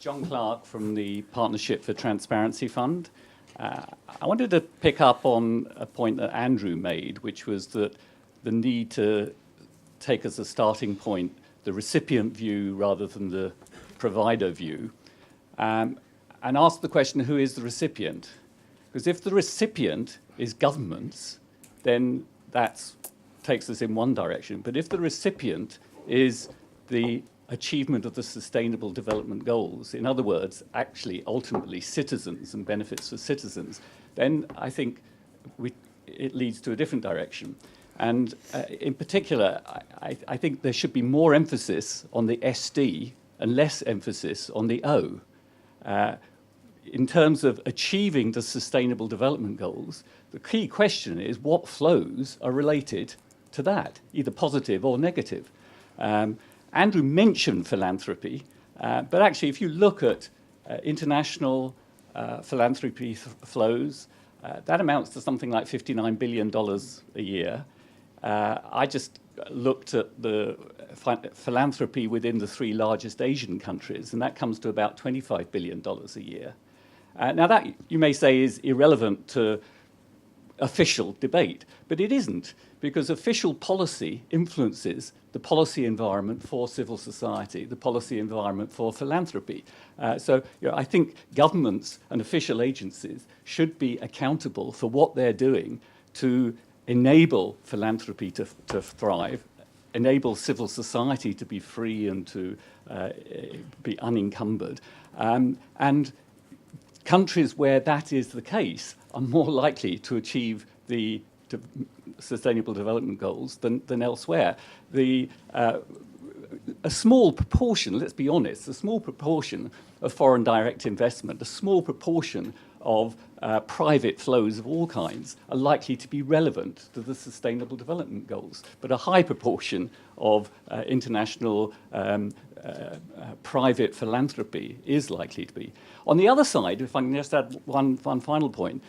John Clark from the Partnership for Transparency Fund. I wanted to pick up on a point that Andrew made, which was that the need to take as a starting point the recipient view rather than the provider view, and ask the question, who is the recipient? Because if the recipient is governments, then that takes us in one direction. But if the recipient is the achievement of the Sustainable Development Goals, in other words, actually ultimately citizens and benefits for citizens, then I think it leads to a different direction. And in particular, I think there should be more emphasis on the SD and less emphasis on the O. In terms of achieving the Sustainable Development Goals, the key question is what flows are related to that, either positive or negative. Andrew mentioned philanthropy, but actually if you look at international philanthropy flows, that amounts to something like $59 billion a year. I just looked at the philanthropy within the 3 largest Asian countries, and that comes to about $25 billion a year. Now that, you may say, is irrelevant to official debate, but it isn't, because official policy influences the policy environment for civil society, the policy environment for philanthropy. So I think governments and official agencies should be accountable for what they're doing to enable philanthropy to thrive, enable civil society to be free and to be unencumbered. And countries where that is the case are more likely to achieve the Sustainable Development Goals than elsewhere. A small proportion, let's be honest, a small proportion of foreign direct investment, a small proportion of private flows of all kinds are likely to be relevant to the Sustainable Development Goals, but a high proportion of international private philanthropy is likely to be. On the other side, if I can just add one final point,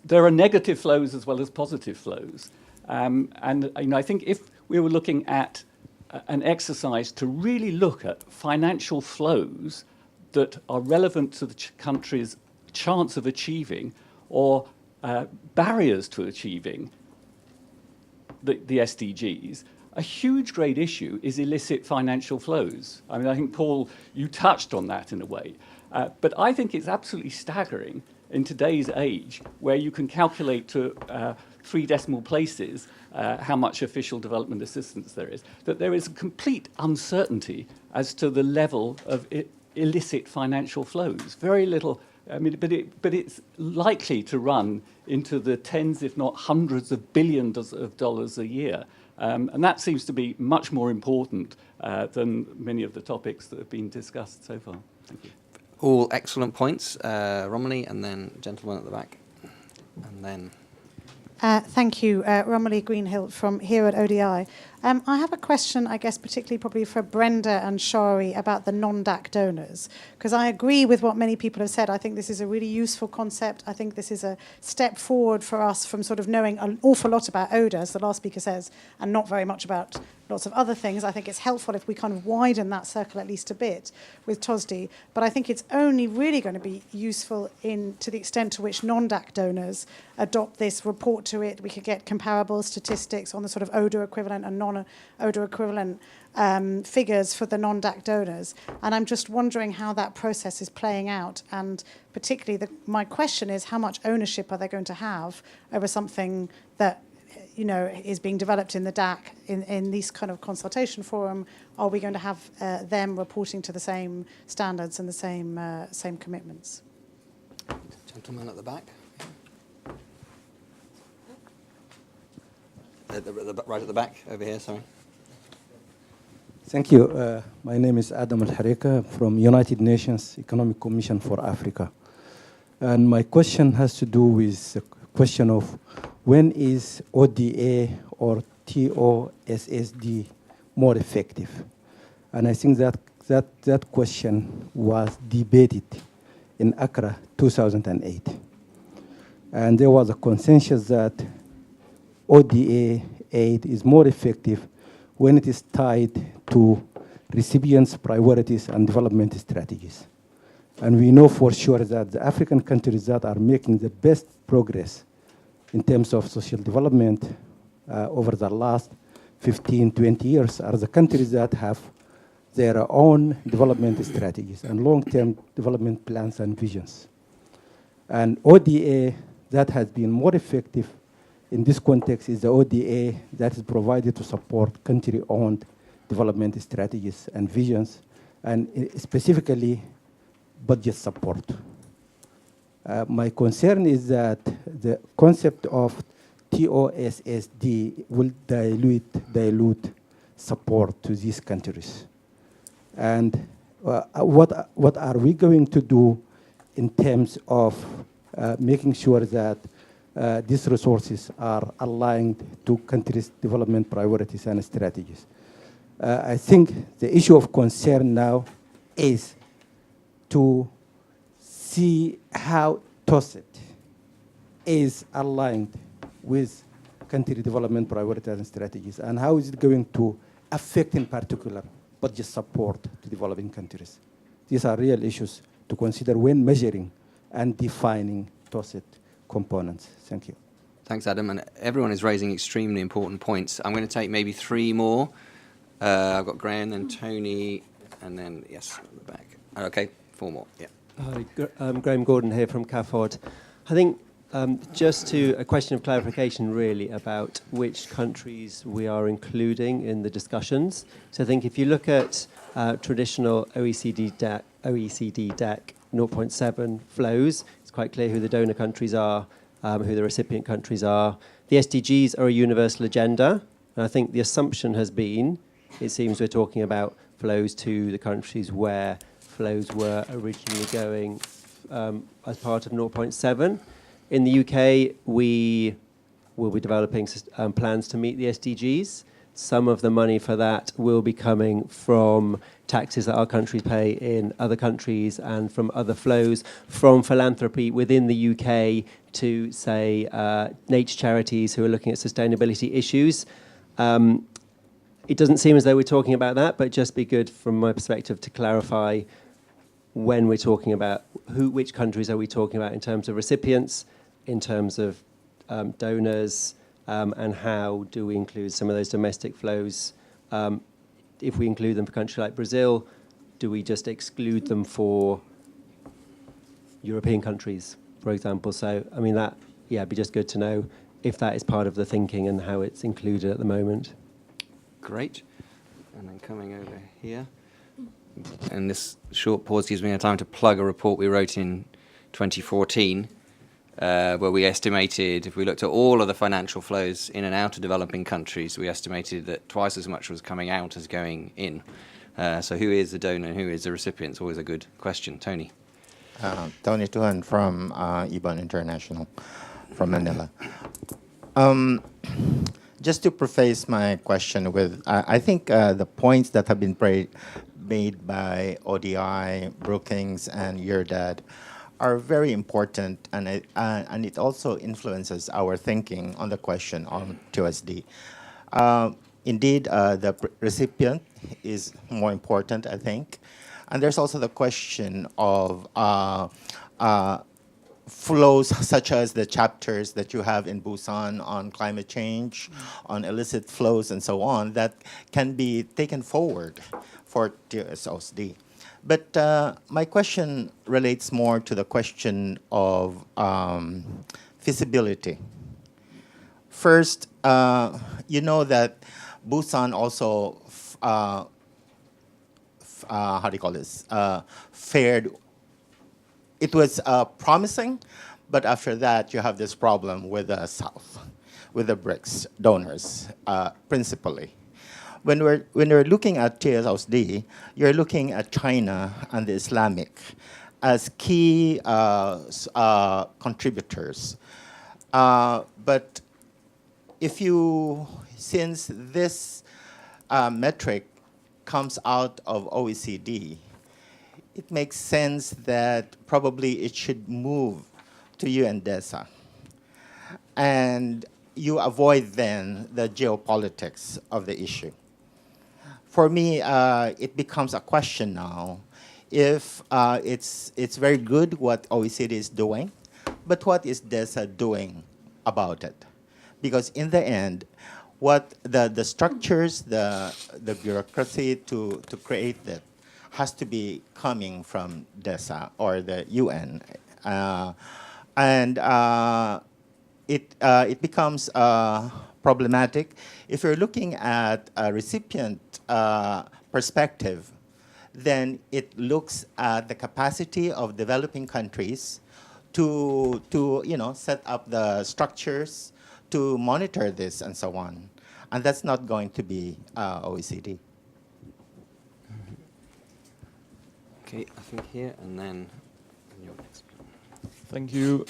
there are negative flows as well as positive flows. And I think if we were looking at an exercise to really look at financial flows that are relevant to the country's chance of achieving or barriers to achieving the SDGs, a huge great issue is illicit financial flows. I mean, I think, Paul, you touched on that in a way. But I think it's absolutely staggering in today's age, where you can calculate to 3 decimal places how much official development assistance there is, that there is a complete uncertainty as to the level of illicit financial flows. Very little, I mean, but it's likely to run into the tens, if not hundreds of billions of dollars a year. And that seems to be much more important than many of the topics that have been discussed so far. Thank you. All excellent points. Romilly, and then gentleman at the back. And then... Thank you, Romilly Greenhill from here at ODI. I have a question, I guess, particularly probably for Brenda and Shari about the non-DAC donors, because I agree with what many people have said. I think this is a really useful concept. I think this is a step forward for us from sort of knowing an awful lot about ODA, as the last speaker says, and not very much about lots of other things. I think it's helpful if we kind of widen that circle at least a bit with TOSD, but I think it's only really going to be useful to the extent to which non-DAC donors adopt this, report to it. We could get comparable statistics on the sort of ODA equivalent and non-ODA equivalent figures for the non-DAC donors. And I'm just wondering how that process is playing out. And particularly, my question is, how much ownership are they going to have over something that is being developed in the DAC in this kind of consultation forum? Are we going to have them reporting to the same standards and the same commitments? Gentleman at the back. Right at the back, over here, sorry. Thank you. My name is Adam Al-Harika from United Nations Economic Commission for Africa. And my question has to do with the question of when is ODA or TOSSD more effective? And I think that question was debated in Accra 2008. And there was a consensus that ODA aid is more effective when it is tied to recipients, priorities, and development strategies. And we know for sure that the African countries that are making the best progress in terms of social development over the last 15, 20 years are the countries that have their own development strategies and long-term development plans and visions. And ODA that has been more effective in this context is the ODA that is provided to support country-owned development strategies and visions, and specifically budget support. My concern is that the concept of TOSSD will dilute support to these countries. And what are we going to do in terms of making sure that these resources are aligned to countries' development priorities and strategies? I think the issue of concern now is to see how TOSET is aligned with country development priorities and strategies, and how is it going to affect, in particular, budget support to developing countries. These are real issues to consider when measuring and defining TOSET components. Thank you. Thanks, Adam. And everyone is raising extremely important points. I'm going to take maybe three more. I've got Graham, then Tony, and then, yes, at the back. Okay, four more, yeah. Hi, Graham Gordon here from CAFOD. I think just to a question of clarification, really, about which countries we are including in the discussions. So I think if you look at traditional OECD DAC 0.7 flows, it's quite clear who the donor countries are, who the recipient countries are. The SDGs are a universal agenda, and I think the assumption has been, it seems we're talking about flows to the countries where flows were originally going as part of 0.7. In the UK, we will be developing plans to meet the SDGs. Some of the money for that will be coming from taxes that our countries pay in other countries and from other flows, from philanthropy within the UK to, say, nature charities who are looking at sustainability issues. It doesn't seem as though we're talking about that, but just be good from my perspective to clarify when we're talking about which countries are we talking about in terms of recipients, in terms of donors, and how do we include some of those domestic flows. If we include them for a country like Brazil, do we just exclude them for European countries, for example? So, I mean, that, yeah, it'd be just good to know if that is part of the thinking and how it's included at the moment. Great. And then coming over here. And this short pause gives me a time to plug a report we wrote in 2014, where we estimated, if we looked at all of the financial flows in and out of developing countries, we estimated that twice as much was coming out as going in. So who is the donor and who is the recipient? It's always a good question. Tony. Tony Tuhan from Ibon International from Manila. Just to preface my question with, I think the points that have been made by ODI, Brookings, and your dad are very important, and it also influences our thinking on the question on TOSD. Indeed, the recipient is more important, I think. And there's also the question of flows such as the chapters that you have in Busan on climate change, on illicit flows and so on, that can be taken forward for TOSD. But my question relates more to the question of feasibility. First, you know that Busan also, fared. It was promising, but after that, you have this problem with the South, with the BRICS donors, principally. When we're looking at TOSD, you're looking at China and the Islamic as key contributors. But since this metric comes out of OECD, it makes sense that probably it should move to UNDESA. And you avoid then the geopolitics of the issue. for me, it becomes a question now. If it's very good what OECD is doing, but what is DESA doing about it? Because in the end, what the structures, the bureaucracy to create that has to be coming from DESA or the UN. It becomes problematic if you're looking at a recipient perspective. Then it looks at the capacity of developing countries to set up the structures to monitor this and so on, and that's not going to be OECD. Okay, I think here, and then you're next. Thank you.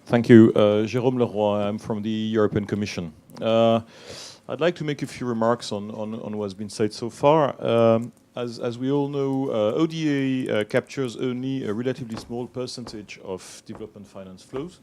Thank you. Jérôme Leroy, I'm from the European Commission. I'd like to make a few remarks on what's been said so far. As we all know, ODA captures only a relatively small percentage of development finance flows.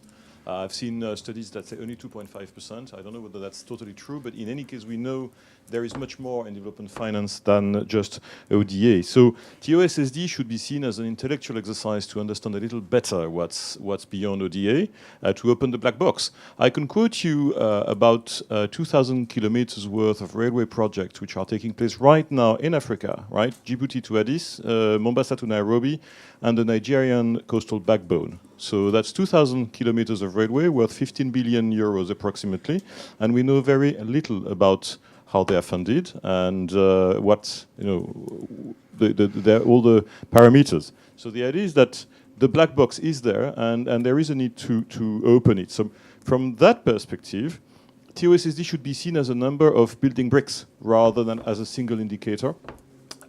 I've seen studies that say only 2.5%. I don't know whether that's totally true, but in any case, we know there is much more in development finance than just ODA. So TOSSD should be seen as an intellectual exercise to understand a little better what's beyond ODA, to open the black box. I can quote you about 2,000 kilometers worth of railway projects which are taking place right now in Africa, right? Djibouti to Addis, Mombasa to Nairobi, and the Nigerian coastal backbone. So that's 2,000 kilometers of railway worth 15 billion euros approximately, and we know very little about how they are funded and what all the parameters. So the idea is that the black box is there, and there is a need to open it. So from that perspective, TOSSD should be seen as a number of building bricks rather than as a single indicator.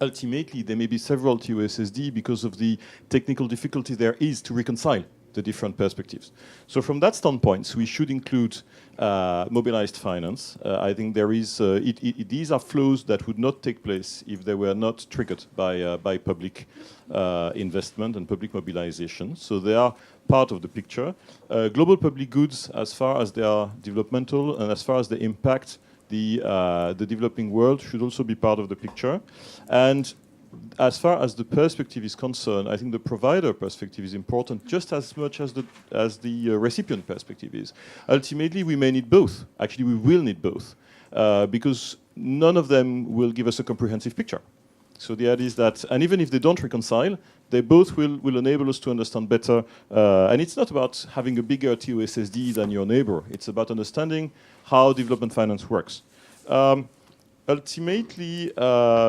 Ultimately, there may be several TOSSD because of the technical difficulty there is to reconcile the different perspectives. So from that standpoint, we should include mobilized finance. I think there is these are flows that would not take place if they were not triggered by public investment and public mobilization. So they are part of the picture. Global public goods, as far as they are developmental and as far as they impact the developing world, should also be part of the picture. And as far as the perspective is concerned, I think the provider perspective is important just as much as the recipient perspective is. Ultimately, we may need both. Actually, we will need both because none of them will give us a comprehensive picture. So the idea is that, and even if they don't reconcile, they both will enable us to understand better. And it's not about having a bigger TOSSD than your neighbor. It's about understanding how development finance works. Ultimately,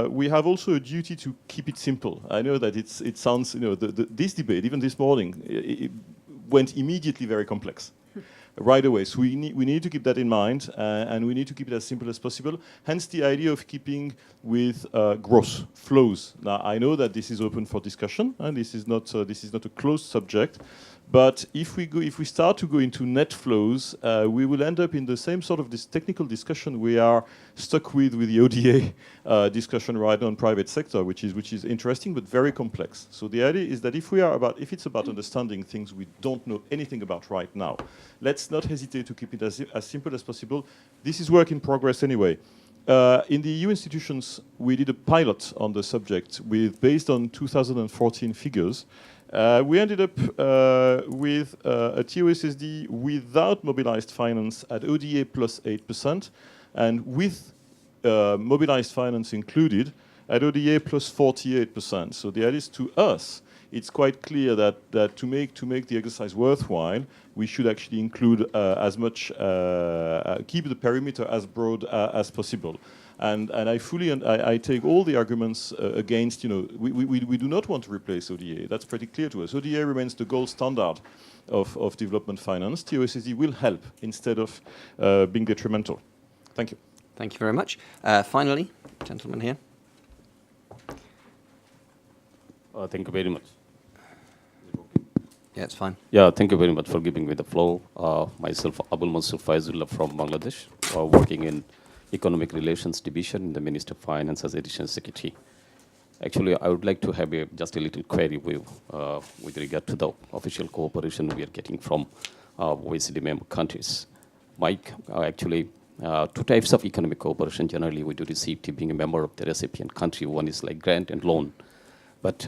we have also a duty to keep it simple. I know that it sounds, this debate, even this morning, it went immediately very complex. Right away. So we need to keep that in mind, and we need to keep it as simple as possible. Hence the idea of keeping with gross flows. Now I know that this is open for discussion, and this is not a closed subject. But if we start to go into net flows, we will end up in the same sort of this technical discussion we are stuck with the ODA discussion right now in private sector, which is interesting but very complex. So the idea is that if it's about understanding things we don't know anything about right now, let's not hesitate to keep it as simple as possible. This is work in progress anyway. In the EU institutions, we did a pilot on the subject based on 2014 figures. We ended up with a TOSSD without mobilized finance at ODA plus 8%, and with mobilized finance included at ODA plus 48%. So the idea is, to us, it's quite clear that to make the exercise worthwhile, we should actually include as much, keep the perimeter as broad as possible. And I take all the arguments against, we do not want to replace ODA. That's pretty clear to us. ODA remains the gold standard of development finance. TOSSD will help instead of being detrimental. Thank you. Thank you very much. Finally, gentleman here. Thank you very much. Yeah, it's fine. Yeah, thank you very much for giving me the floor. Myself, Abul Mansur Faizullah from Bangladesh, working in Economic Relations Division in the Ministry of Finance as Additional Secretary. Actually, I would like to have just a little query with regard to the official cooperation we are getting from OECD member countries. Mike, actually, Two types of economic cooperation generally we do receive to being a member of the recipient country. One is like grant and loan. But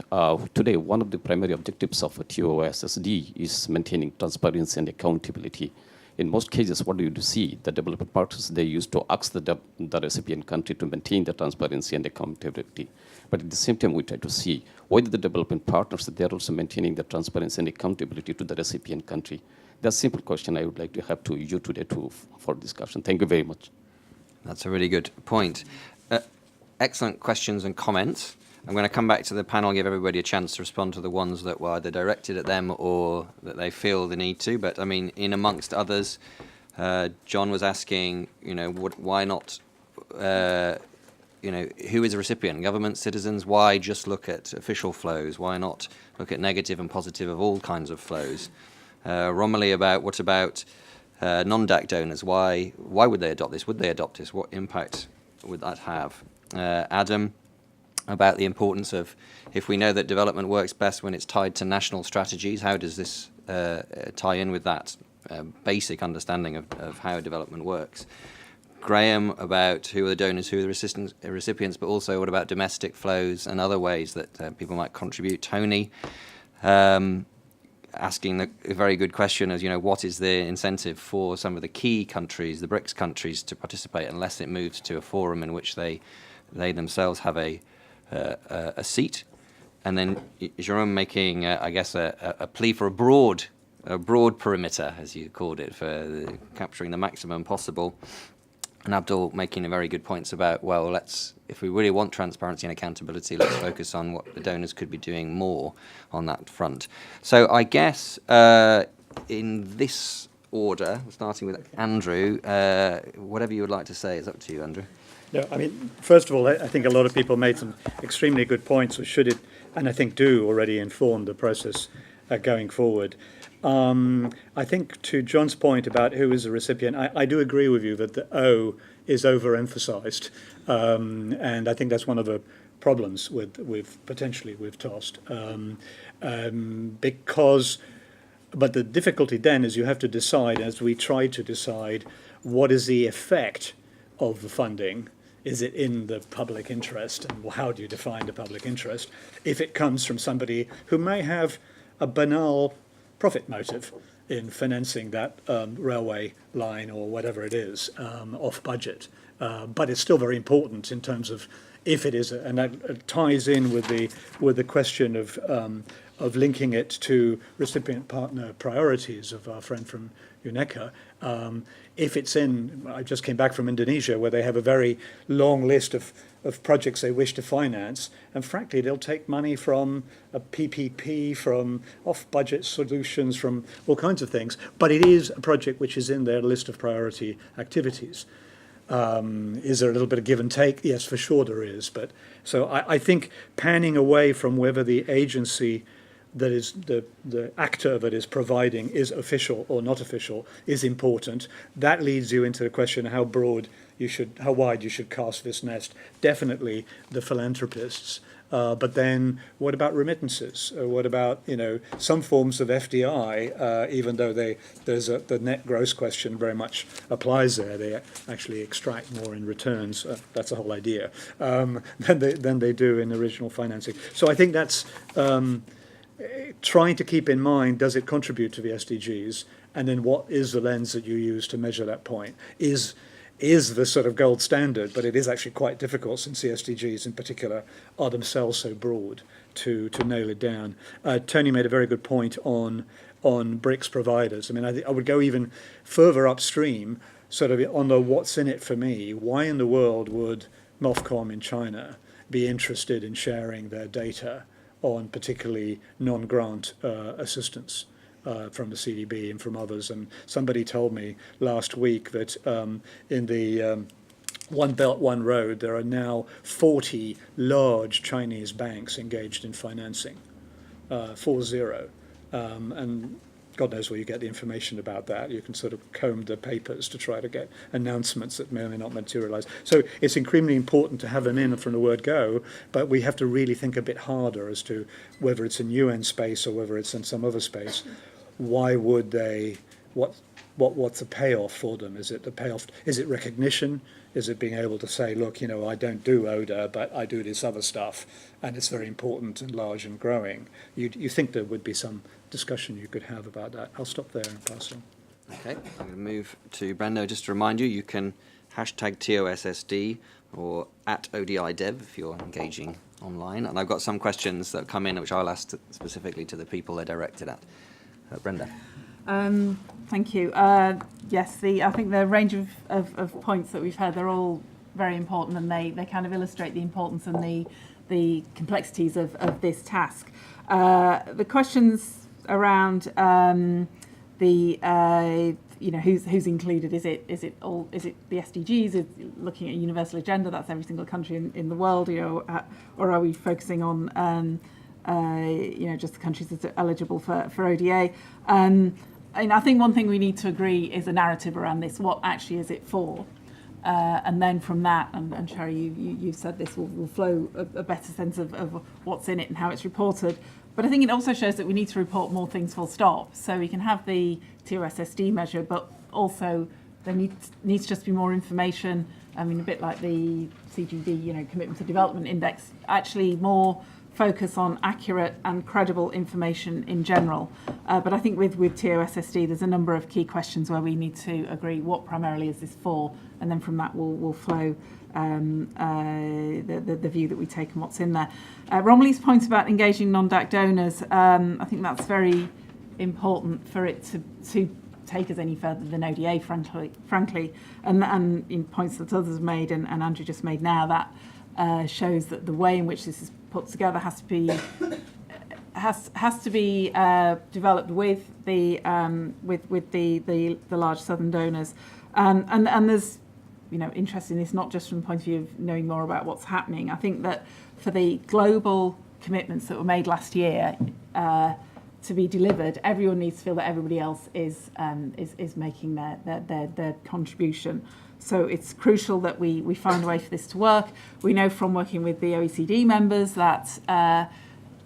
today, one of the primary objectives of a TOSSD is maintaining transparency and accountability. In most cases, what do you see? The development partners, they used to ask the recipient country to maintain the transparency and accountability. But at the same time, we try to see whether the development partners, they're also maintaining the transparency and accountability to the recipient country. That's a simple question I would like to have to you today for discussion. Thank you very much. That's a really good point. Excellent questions and comments. I'm going to come back to the panel, give everybody a chance to respond to the ones that were either directed at them or that they feel the need to. But I mean, in amongst others, John was asking, why not, who is a recipient? Government, citizens? Why just look at official flows? Why not look at negative and positive of all kinds of flows? Romilly, what about non-DAC donors? Why would they adopt this? Would they adopt this? What impact would that have? Adam, about the importance of, if we know that development works best when it's tied to national strategies, how does this tie in with that basic understanding of how development works? Graham, about who are the donors, who are the recipients, but also what about domestic flows and other ways that people might contribute? Tony, asking a very good question as, what is the incentive for some of the key countries, the BRICS countries, to participate unless it moves to a forum in which they themselves have a seat? And then Jerome making, a plea for a broad perimeter, as you called it, for capturing the maximum possible. And Abdul making very good points about, if we really want transparency and accountability, let's focus on what the donors could be doing more on that front. So I guess in this order, starting with Andrew, whatever you would like to say is up to you, Andrew. No, I mean, first of all, I think a lot of people made some extremely good points, which should, and I think do already inform the process going forward. I think to John's point about who is a recipient, I do agree with you that the O is overemphasized. And I think that's one of the problems potentially with TOST. But the difficulty then is you have to decide, as we try to decide, what is the effect of the funding? Is it in the public interest? And how do you define the public interest? If it comes from somebody who may have a banal profit motive in financing that railway line or whatever it is off budget. But it's still very important in terms of if it is, and that ties in with the question of linking it to recipient partner priorities of our friend from UNECA. If it's I just came back from Indonesia, where they have a very long list of projects they wish to finance, and frankly, they'll take money from a PPP, from off-budget solutions, from all kinds of things, but it is a project which is in their list of priority activities. Is there a little bit of give and take? Yes, for sure there is. But so I think panning away from whether the agency that is the actor that is providing is official or not official is important. That leads you into the question how wide you should cast this nest. Definitely the philanthropists. But then what about remittances? What about, some forms of FDI, even though the net gross question very much applies there. They actually extract more in returns. That's the whole idea. Than they do in original financing. So I think that's trying to keep in mind, does it contribute to the SDGs? And then what is the lens that you use to measure that point? Is the sort of gold standard, but it is actually quite difficult since the SDGs in particular are themselves so broad to nail it down. Tony made a very good point on BRICS providers. I mean, I would go even further upstream, sort of on the what's in it for me. Why in the world would MOFCOM in China be interested in sharing their data on particularly non-grant assistance from the CDB and from others? And somebody told me last week that in the One Belt, One Road, there are now 40 large Chinese banks engaged in financing, 40. And God knows where you get the information about that. You can sort of comb the papers to try to get announcements that may or may not materialize. So it's incredibly important to have them in from the word go, but we have to really think a bit harder as to whether it's in UN space or whether it's in some other space. Why would they, what's a payoff for them? Is it the payoff? Is it recognition? Is it being able to say, look, you know, I don't do ODA, but I do this other stuff, and it's very important and large and growing? You think there would be some discussion you could have about that? I'll stop there and pass on. Okay, I'm going to move to Brendo. Just to remind you, you can hashtag TOSSD or at ODIDev if you're engaging online. And I've got some questions that come in which I'll ask specifically to the people they're directed at. Brenda. Thank you. Yes, I think the range of points that we've heard, they're all very important, and they kind of illustrate the importance and the complexities of this task. The questions around who's included? Is it the SDGs? Is it looking at a universal agenda? That's every single country in the world, or are we focusing on just the countries that are eligible for ODA? And I think one thing we need to agree is a narrative around this. What actually is it for? And then from that, and Sherry, you said this will flow a better sense of what's in it and how it's reported. But I think it also shows that we need to report more things full stop. So we can have the TOSSD measure, but also there needs just to be more information. I mean, a bit like the CGD, Commitment to Development Index, actually more focus on accurate and credible information in general. But I think with TOSSD, there's a number of key questions where we need to agree what primarily is this for, and then from that will flow the view that we take and what's in there. Romilly's point about engaging non-DAC donors, I think that's very important for it to take us any further than ODA, frankly. And in points that others have made and Andrew just made now, that shows that the way in which this is put together has to be developed with the large southern donors, and there's interest in this not just from the point of view of knowing more about what's happening. I think that for the global commitments that were made last year to be delivered, everyone needs to feel that everybody else is making their contribution. So it's crucial that we find a way for this to work. We know from working with the OECD members that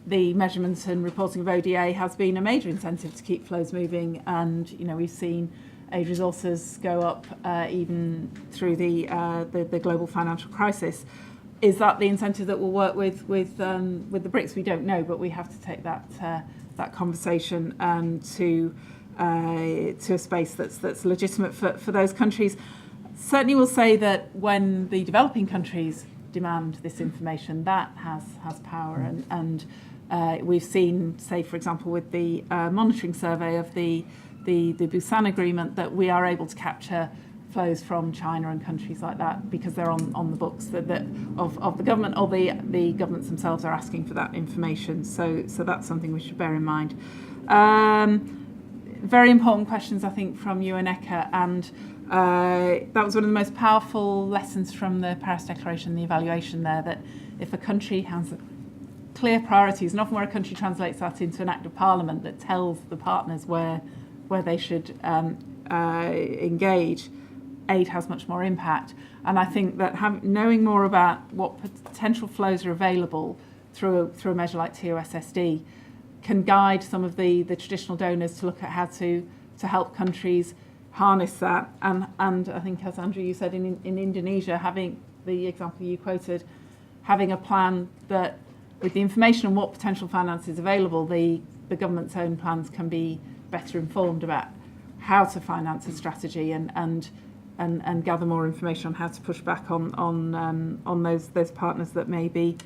the measurement and reporting of ODA has been a major incentive to keep flows moving, and we've seen aid resources go up even through the global financial crisis. Is that the incentive that will work with the BRICS? We don't know, but we have to take that conversation to a space that's legitimate for those countries. Certainly will say that when the developing countries demand this information, that has power, and we've seen, say for example with the monitoring survey of the Busan Agreement, that we are able to capture flows from China and countries like that because they're on the books of the government, or the governments themselves are asking for that information. So that's something we should bear in mind. Very important questions, I think, from you and Eka, and that was one of the most powerful lessons from the Paris Declaration, the evaluation there, that if a country has clear priorities, and often where a country translates that into an act of parliament that tells the partners where they should engage, aid has much more impact. And I think that knowing more about what potential flows are available through a measure like TOSSD can guide some of the traditional donors to look at how to help countries harness that. And I think, as Andrew, you said, in Indonesia, having the example you quoted, having a plan that with the information on what potential finance is available, the government's own plans can be better informed about how to finance a strategy and gather more information on how to push back on those partners that may be,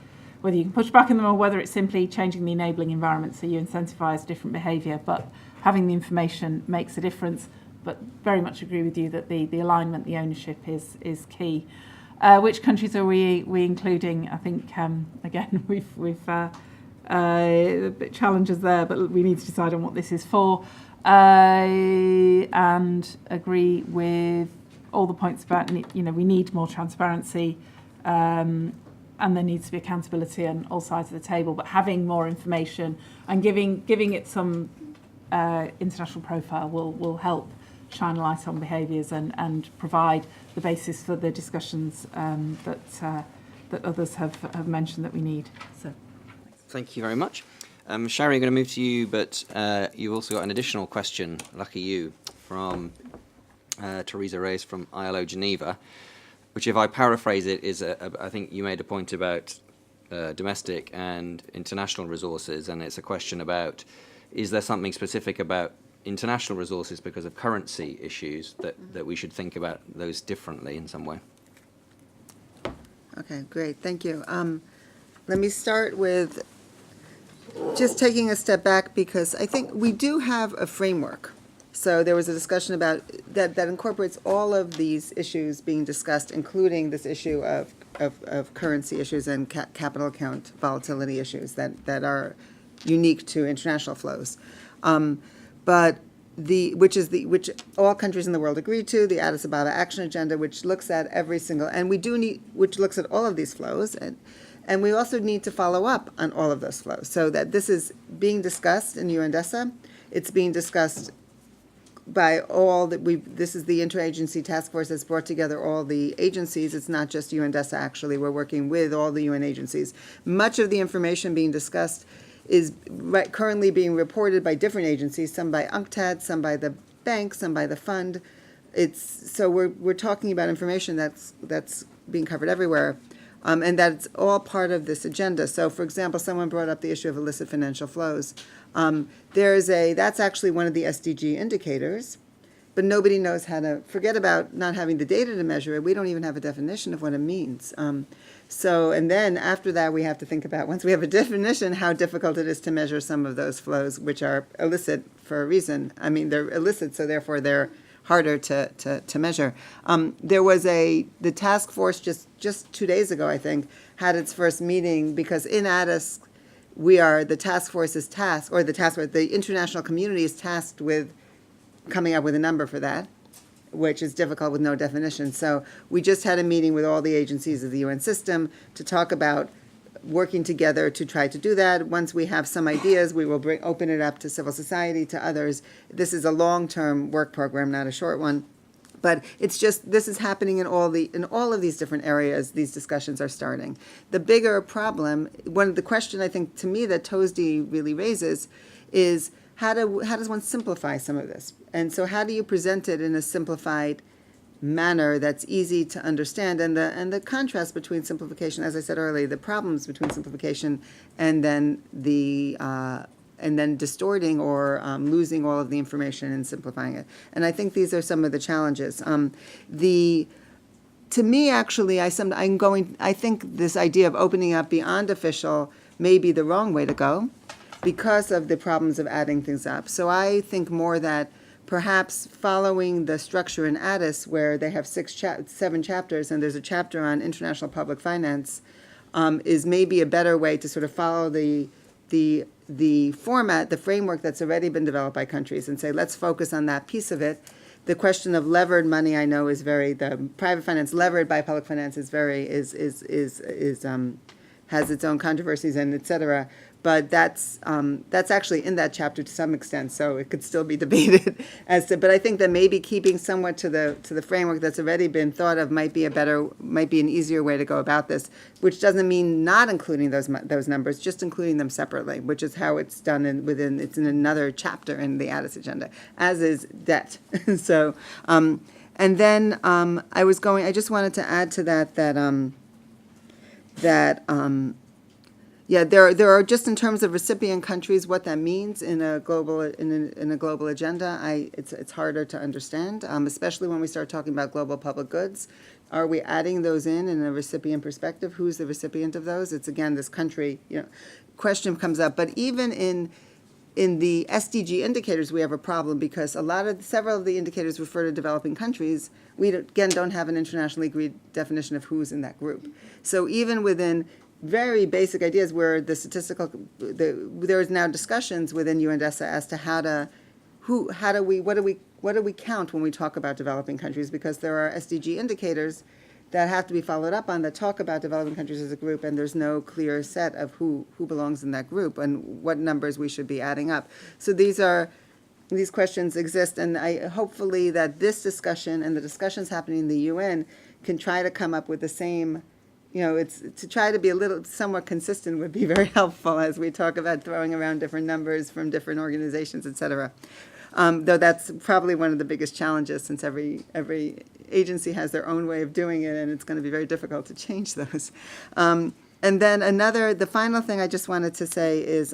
whether you can push back on them or whether it's simply changing the enabling environment so you incentivize different behaviour. But having the information makes a difference. But very much agree with you that the alignment, the ownership is key. Which countries are we including? I think again we've a bit challenges there, but we need to decide on what this is for. And agree with all the points about we need more transparency, and there needs to be accountability on all sides of the table. But having more information and giving it some international profile will help shine a light on behaviours and provide the basis for the discussions that others have mentioned that we need. So, thank you very much. Sherry, I'm going to move to you, but you've also got an additional question, lucky you, from Teresa Reyes from ILO Geneva, which, if I paraphrase it, is I think you made a point about domestic and international resources, and it's a question about, is there something specific about international resources because of currency issues that we should think about those differently in some way? Okay, great, thank you. Let me start with just taking a step back, because I think we do have a framework. So there was a discussion about that incorporates all of these issues being discussed, including this issue of currency issues and capital account volatility issues that are unique to international flows. But which all countries in the world agreed to, the Addis Ababa Action Agenda, which looks at every single, and which looks at all of these flows, and we also need to follow up on all of those flows, so that this is being discussed in UNDESA. It's being discussed by all this is the interagency task force that's brought together all the agencies. It's not just UNDESA, actually. We're working with all the UN agencies. Much of the information being discussed is currently being reported by different agencies, some by UNCTAD, some by the bank, some by the fund. So we're talking about information that's being covered everywhere, and that's all part of this agenda. So, for example, someone brought up the issue of illicit financial flows. That's actually one of the SDG indicators, but nobody knows how to, forget about not having the data to measure it, we don't even have a definition of what it means. And then after that, we have to think about, once we have a definition, how difficult it is to measure some of those flows, which are illicit for a reason. I mean, they're illicit, so therefore they're harder to measure. The task force just 2 days ago, I think, had its first meeting, because in Addis, the task force is tasked, or the international community is tasked with coming up with a number for that, which is difficult with no definition. So we just had a meeting with all the agencies of the UN system to talk about working together to try to do that. Once we have some ideas, we will open it up to civil society, to others. This is a long-term work program, not a short one. But it's just, this is happening in all of these different areas. These discussions are starting. The bigger problem, the question I think to me that TOSD really raises is how does one simplify some of this? And so how do you present it in a simplified manner that's easy to understand? And the contrast between simplification, as I said earlier, the problems between simplification and then distorting or losing all of the information and simplifying it. And I think these are some of the challenges. To me, actually, I think this idea of opening up beyond official may be the wrong way to go because of the problems of adding things up. So I think more that perhaps following the structure in Addis, where they have 7 chapters, and there's a chapter on international public finance, is maybe a better way to sort of follow the format, the framework that's already been developed by countries, and say, let's focus on that piece of it. The question of levered money, I know, the private finance levered by public finance is has its own controversies and et cetera. But that's actually in that chapter to some extent, so it could still be debated but I think that maybe keeping somewhat to the framework that's already been thought of might be an easier way to go about this, which doesn't mean not including those numbers, just including them separately, which is how it's done it's in another chapter in the Addis agenda, as is debt. So, and then I just wanted to add to that there are, just in terms of recipient countries, what that means in a global agenda. It's harder to understand, especially when we start talking about global public goods. Are we adding those in a recipient perspective? Who's the recipient of those? It's again this country question comes up. But even in the SDG indicators, we have a problem because several of the indicators refer to developing countries. We again don't have an internationally agreed definition of who's in that group. So even within very basic ideas where there is now discussions within UNDESA as to what do we count when we talk about developing countries, because there are SDG indicators that have to be followed up on that talk about developing countries as a group, and there's no clear set of who belongs in that group and what numbers we should be adding up. So these questions exist, and hopefully that this discussion and the discussions happening in the UN can try to come up with the same. It's to try to be somewhat consistent would be very helpful as we talk about throwing around different numbers from different organizations, et cetera. though that's probably one of the biggest challenges, since every agency has their own way of doing it, and it's going to be very difficult to change those. And then the final thing I just wanted to say is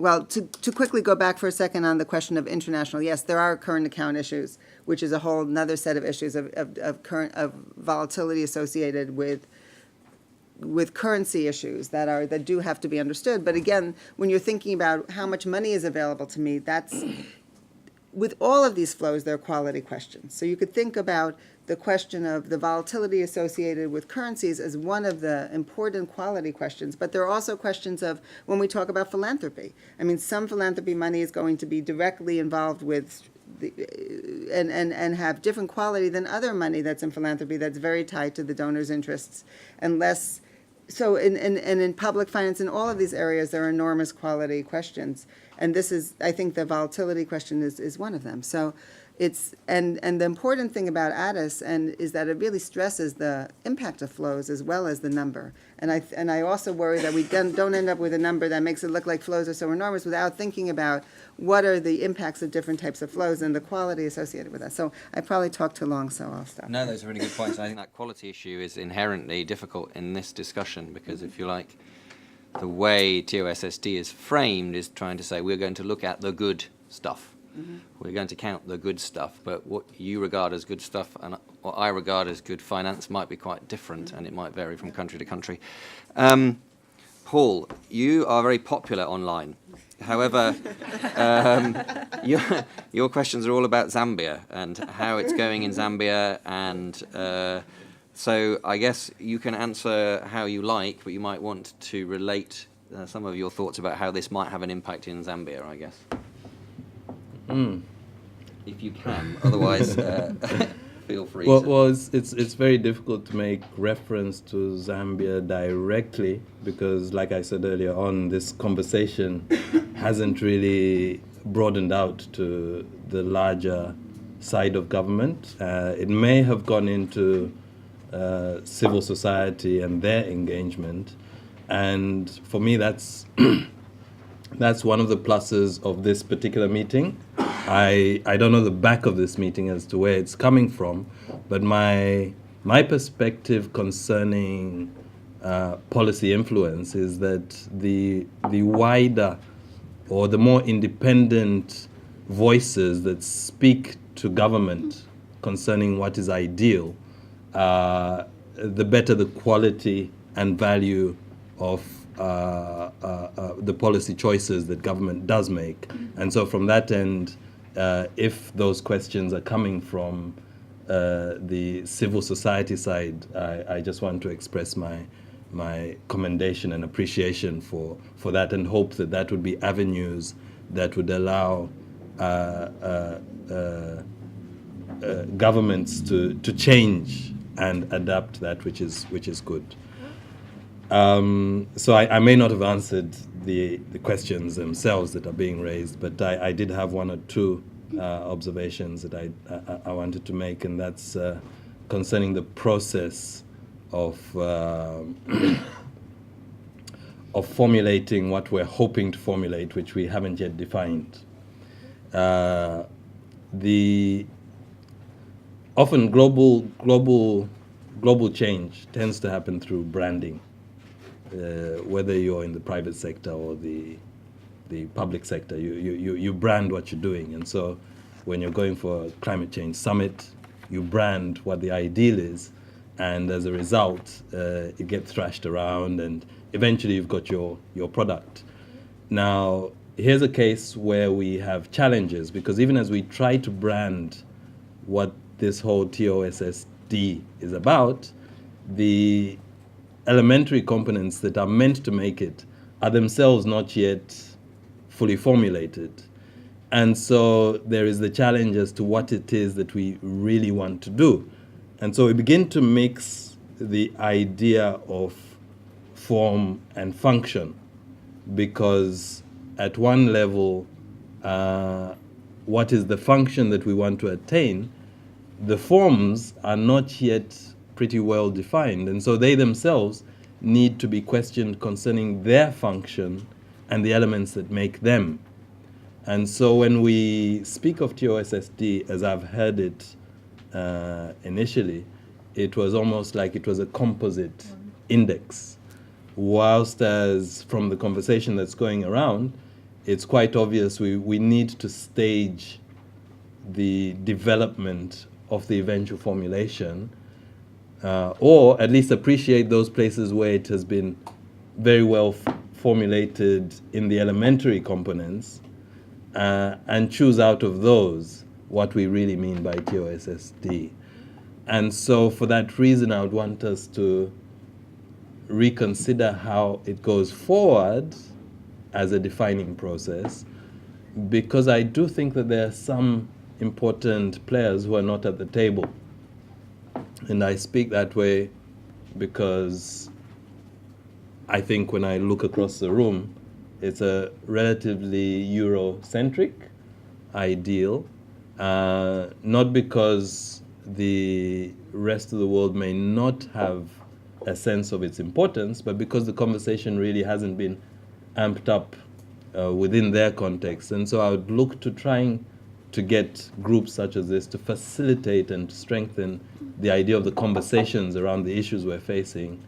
well, to quickly go back for a second on the question of international, yes, there are current account issues, which is a whole another set of issues of volatility associated with currency issues that do have to be understood. But again, when you're thinking about how much money is available to me, that's with all of these flows, they're quality questions. So you could think about the question of the volatility associated with currencies as one of the important quality questions, but there are also questions of when we talk about philanthropy. I mean, some philanthropy money is going to be directly involved with and have different quality than other money that's in philanthropy that's very tied to the donor's interests and less. So in public finance, in all of these areas, there are enormous quality questions. And this is, I think the volatility question is one of them. So it's, and the important thing about ADIS is that it really stresses the impact of flows as well as the number. And I also worry that we don't end up with a number that makes it look like flows are so enormous without thinking about what are the impacts of different types of flows and the quality associated with that. So I probably talked too long, so I'll stop. No, those are really good points. I think that quality issue is inherently difficult in this discussion because, if you like, the way TOSSD is framed is trying to say we're going to look at the good stuff. Mm-hmm. We're going to count the good stuff, but what you regard as good stuff and what I regard as good finance might be quite different, and it might vary from country to country. Paul, you are very popular online. However, your questions are all about Zambia and how it's going in Zambia, and so I guess you can answer how you like, but you might want to relate some of your thoughts about how this might have an impact in Zambia, I guess. If you can, otherwise feel free. Well, it's very difficult to make reference to Zambia directly because, like I said earlier on, this conversation hasn't really broadened out to the larger side of government. It may have gone into civil society and their engagement, and for me, that's one of the pluses of this particular meeting. I don't know the back of this meeting as to where it's coming from, but my perspective concerning policy influence is that the wider or the more independent voices that speak to government concerning what is ideal, the better the quality and value of the policy choices that government does make. And so from that end, if those questions are coming from the civil society side, I just want to express my commendation and appreciation for that, and hope that would be avenues that would allow governments to change and adapt that which is good. So I may not have answered the questions themselves that are being raised, but I did have one or two observations that I wanted to make, and that's concerning the process of formulating what we're hoping to formulate, which we haven't yet defined. Often global change tends to happen through branding. Whether you're in the private sector or the public sector, you brand what you're doing. And so when you're going for a climate change summit, you brand what the ideal is, and as a result, it gets thrashed around, and eventually you've got your product. Now, here's a case where we have challenges, because even as we try to brand what this whole TOSSD is about, the elementary components that are meant to make it are themselves not yet fully formulated. And so there is the challenge as to what it is that we really want to do. And so we begin to mix the idea of form and function, because at one level, what is the function that we want to attain, the forms are not yet pretty well defined, and so they themselves need to be questioned concerning their function and the elements that make them. And so when we speak of TOSSD, as I've heard it initially, it was almost like it was a composite index. Whilst as from the conversation that's going around, it's quite obvious we need to stage the development of the eventual formulation, or at least appreciate those places where it has been very well formulated in the elementary components, and choose out of those what we really mean by TOSSD. And so for that reason, I would want us to reconsider how it goes forward as a defining process, because I do think that there are some important players who are not at the table. And I speak that way because I think when I look across the room, it's a relatively Eurocentric ideal, not because the rest of the world may not have a sense of its importance, but because the conversation really hasn't been amped up within their context. And so I would look to trying to get groups such as this to facilitate and strengthen the idea of the conversations around the issues we're facing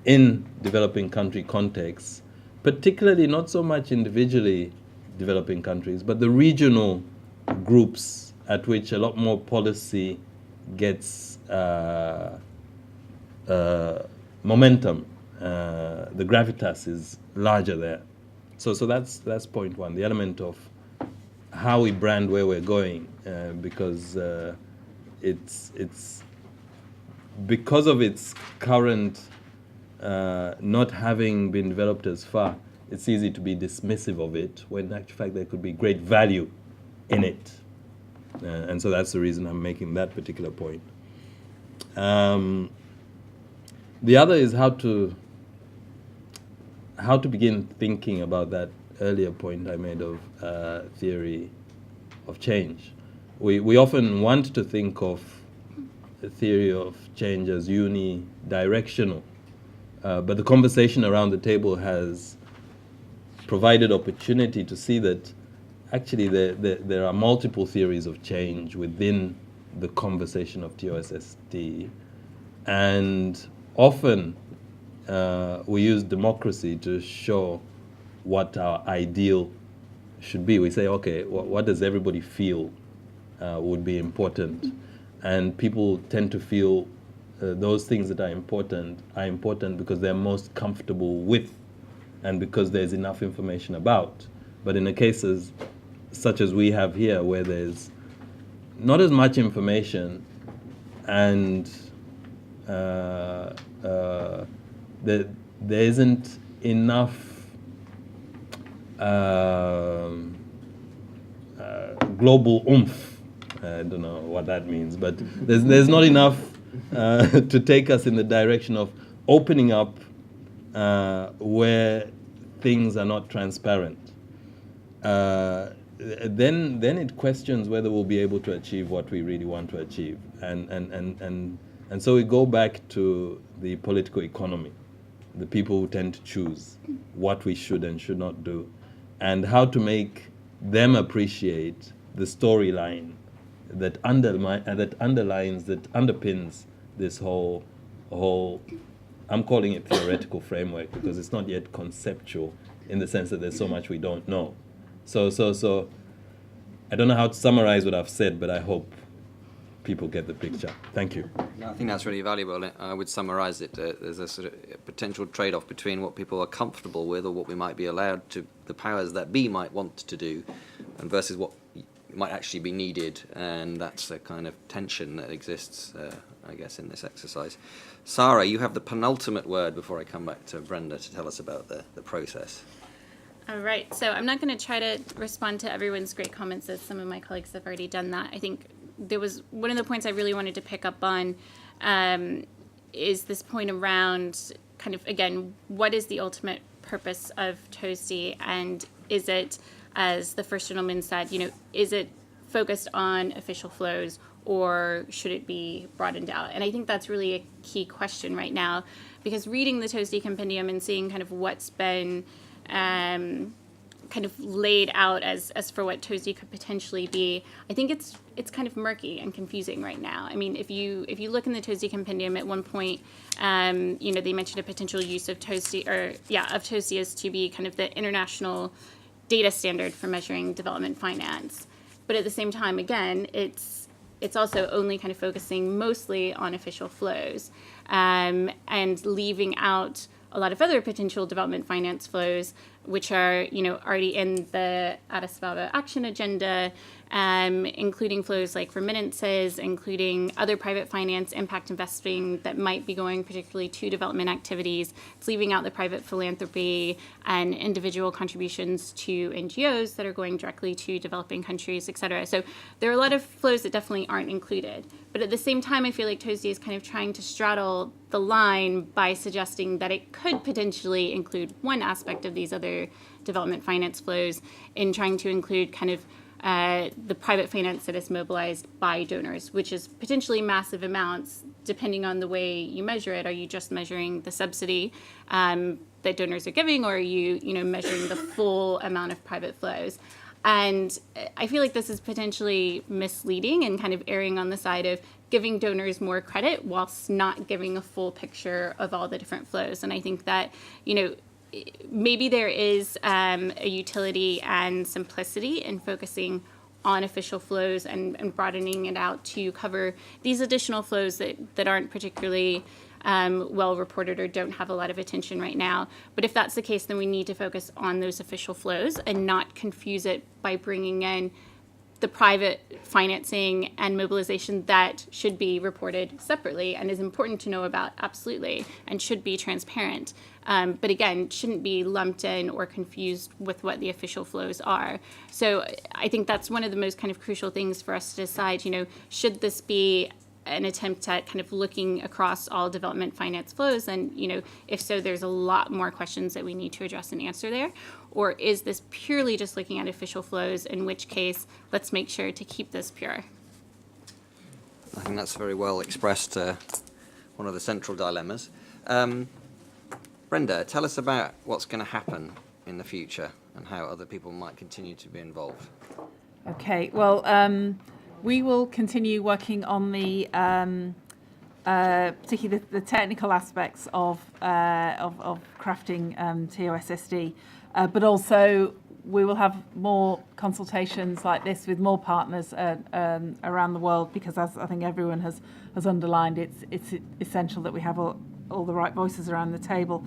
in developing country contexts, particularly not so much individually developing countries, but the regional groups at which a lot more policy gets momentum. The gravitas is larger there. So that's point one, the element of how we brand where we're going, because it's because of its current not having been developed as far, it's easy to be dismissive of it, when in actual fact there could be great value in it. And so that's the reason I'm making that particular point. The other is how to begin thinking about that earlier point I made of theory of change. We often want to think of the theory of change as unidirectional, but the conversation around the table has provided opportunity to see that actually there are multiple theories of change within the conversation of TOSSD, and often we use democracy to show what our ideal should be. We say, okay, what does everybody feel would be important? And people tend to feel those things that are important because they're most comfortable with and because there's enough information about. But in the cases such as we have here, where there's not as much information and there isn't enough global oomph. I don't know what that means, but there's not enough to take us in the direction of opening up where things are not transparent. Then it questions whether we'll be able to achieve what we really want to achieve, and so we go back to the political economy, the people who tend to choose what we should and should not do, and how to make them appreciate the storyline that underpins this whole, I'm calling it theoretical framework because it's not yet conceptual in the sense that there's so much we don't know. So I don't know how to summarize what I've said, but I hope people get the picture. Thank you. I think that's really valuable. I would summarize it. There's a sort of potential trade-off between what people are comfortable with or what we might be allowed to, the powers that be might want to do, and versus what might actually be needed. And that's the kind of tension that exists, I guess, in this exercise. Sarah, you have the penultimate word before I come back to Brenda to tell us about the process. All right, so I'm not going to try to respond to everyone's great comments, as some of my colleagues have already done that. I think there was one of the points I really wanted to pick up on is this point around kind of, again, what is the ultimate purpose of TOSI, and is it, as the first gentleman said, is it focused on official flows, or should it be broadened out? And I think that's really a key question right now, because reading the TOSI compendium and seeing kind of what's been kind of laid out as for what TOSI could potentially be, I think it's kind of murky and confusing right now. I mean, if you look in the TOSI compendium, at one point, they mentioned a potential use of TOSI as to be kind of the international data standard for measuring development finance. But at the same time, again, it's also only kind of focusing mostly on official flows, and leaving out a lot of other potential development finance flows, which are, already in the Addis Ababa Action Agenda, including flows like remittances, including other private finance impact investing that might be going particularly to development activities. It's leaving out the private philanthropy and individual contributions to NGOs that are going directly to developing countries, et cetera. So there are a lot of flows that definitely aren't included. But at the same time, I feel like TOSI is kind of trying to straddle the line by suggesting that it could potentially include one aspect of these other development finance flows in trying to include kind of the private finance that is mobilized by donors, which is potentially massive amounts depending on the way you measure it. Are you just measuring the subsidy that donors are giving, or are you measuring the full amount of private flows? And I feel like this is potentially misleading and kind of erring on the side of giving donors more credit whilst not giving a full picture of all the different flows. And I think that, maybe there is a utility and simplicity in focusing on official flows and broadening it out to cover these additional flows that aren't particularly well reported or don't have a lot of attention right now. But if that's the case, then we need to focus on those official flows and not confuse it by bringing in the private financing and mobilization that should be reported separately and is important to know about, absolutely, and should be transparent. But again, shouldn't be lumped in or confused with what the official flows are. So I think that's one of the most kind of crucial things for us to decide, should this be an attempt at kind of looking across all development finance flows? And, if so, there's a lot more questions that we need to address and answer there. Or is this purely just looking at official flows, in which case, let's make sure to keep this pure? I think that's very well expressed, one of the central dilemmas. Brenda, tell us about what's going to happen in the future and how other people might continue to be involved. Okay, well, we will continue working on the particularly the technical aspects of crafting TOSSD, but also we will have more consultations like this with more partners around the world, because as I think everyone has underlined, it's essential that we have all the right voices around the table.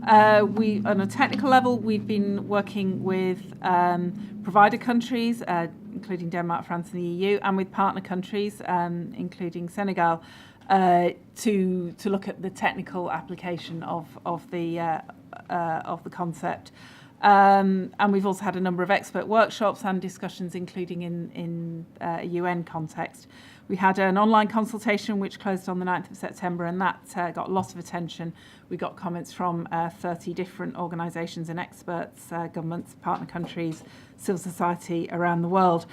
On a technical level, we've been working with provider countries, including Denmark, France and the EU, and with partner countries, including Senegal, to look at the technical application of the concept. And we've also had a number of expert workshops and discussions, including in a UN context. We had an online consultation which closed on the 9th of September, and that got a lot of attention. We got comments from 30 different organisations and experts, governments, partner countries, civil society around the world.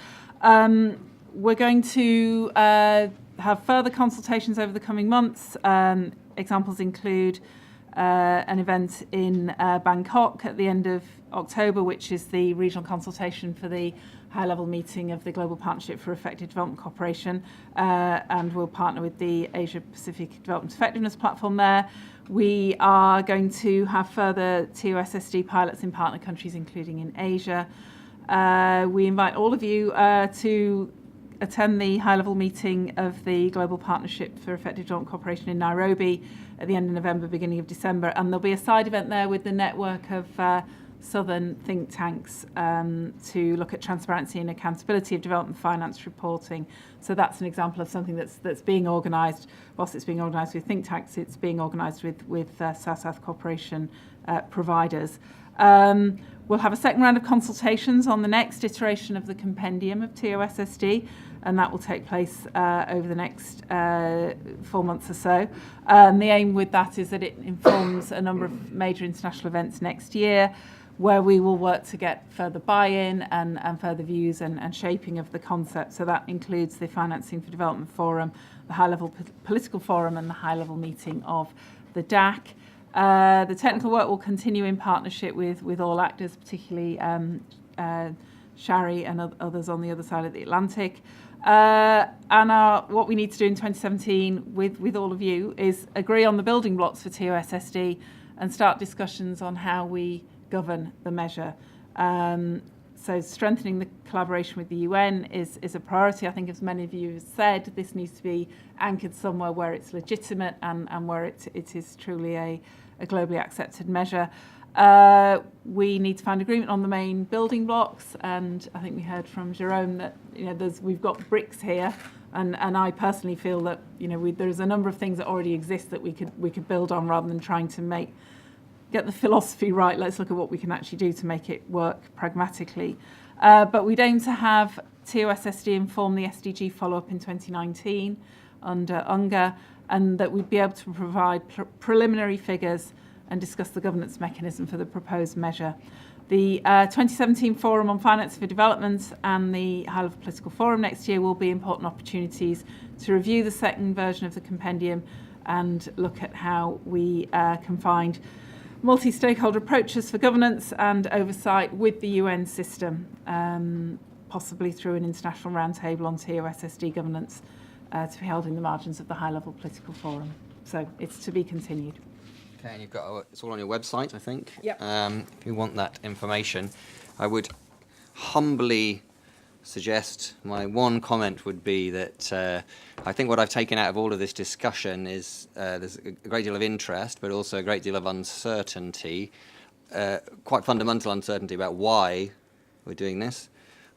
We're going to have further consultations over the coming months. Examples include an event in Bangkok at the end of October, which is the regional consultation for the high-level meeting of the Global Partnership for Effective Development Cooperation, and we'll partner with the Asia-Pacific Development Effectiveness Platform there. We are going to have further TOSSD pilots in partner countries, including in Asia. We invite all of you to attend the high-level meeting of the Global Partnership for Effective Development Cooperation in Nairobi at the end of November, beginning of December, and there'll be a side event there with the network of southern think tanks to look at transparency and accountability of development finance reporting. So that's an example of something that's being organised. Whilst it's being organised with think tanks, it's being organised with South-South cooperation providers. We'll have a second round of consultations on the next iteration of the compendium of TOSSD, and that will take place over the next 4 months or so. The aim with that is that it informs a number of major international events next year, where we will work to get further buy-in and further views and shaping of the concept. So that includes the Financing for Development Forum, the High-Level Political Forum, and the high-level meeting of the DAC. The technical work will continue in partnership with all actors, particularly Shari and others on the other side of the Atlantic. And what we need to do in 2017 with all of you is agree on the building blocks for TOSSD and start discussions on how we govern the measure. So strengthening the collaboration with the UN is a priority. I think, as many of you have said, this needs to be anchored somewhere where it's legitimate and where it is truly a globally accepted measure. We need to find agreement on the main building blocks, and I think we heard from Jerome that we've got bricks here, and I personally feel that there's a number of things that already exist that we could build on rather than trying to get the philosophy right. Let's look at what we can actually do to make it work pragmatically. But we'd aim to have TOSSD inform the SDG follow-up in 2019 under UNGA, and that we'd be able to provide preliminary figures and discuss the governance mechanism for the proposed measure. The 2017 Forum on Finance for Development and the High-Level Political Forum next year will be important opportunities to review the second version of the compendium and look at how we can find multi-stakeholder approaches for governance and oversight with the UN system, possibly through an international roundtable on TOSSD governance to be held in the margins of the High-Level Political Forum. So it's to be continued. Okay, and it's all on your website, I think. Yep. If you want that information, I would humbly suggest my one comment would be that I think what I've taken out of all of this discussion is there's a great deal of interest, but also a great deal of uncertainty, quite fundamental uncertainty about why we're doing this,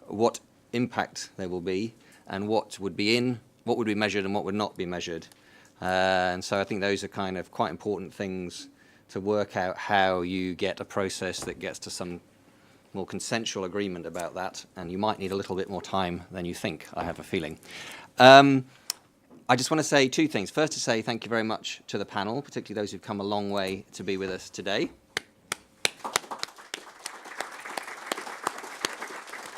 what impact there will be, and what would be measured and what would not be measured. And so I think those are kind of quite important things to work out how you get a process that gets to some more consensual agreement about that, and you might need a little bit more time than you think, I have a feeling. I just want to say two things. First, to say thank you very much to the panel, particularly those who've come a long way to be with us today.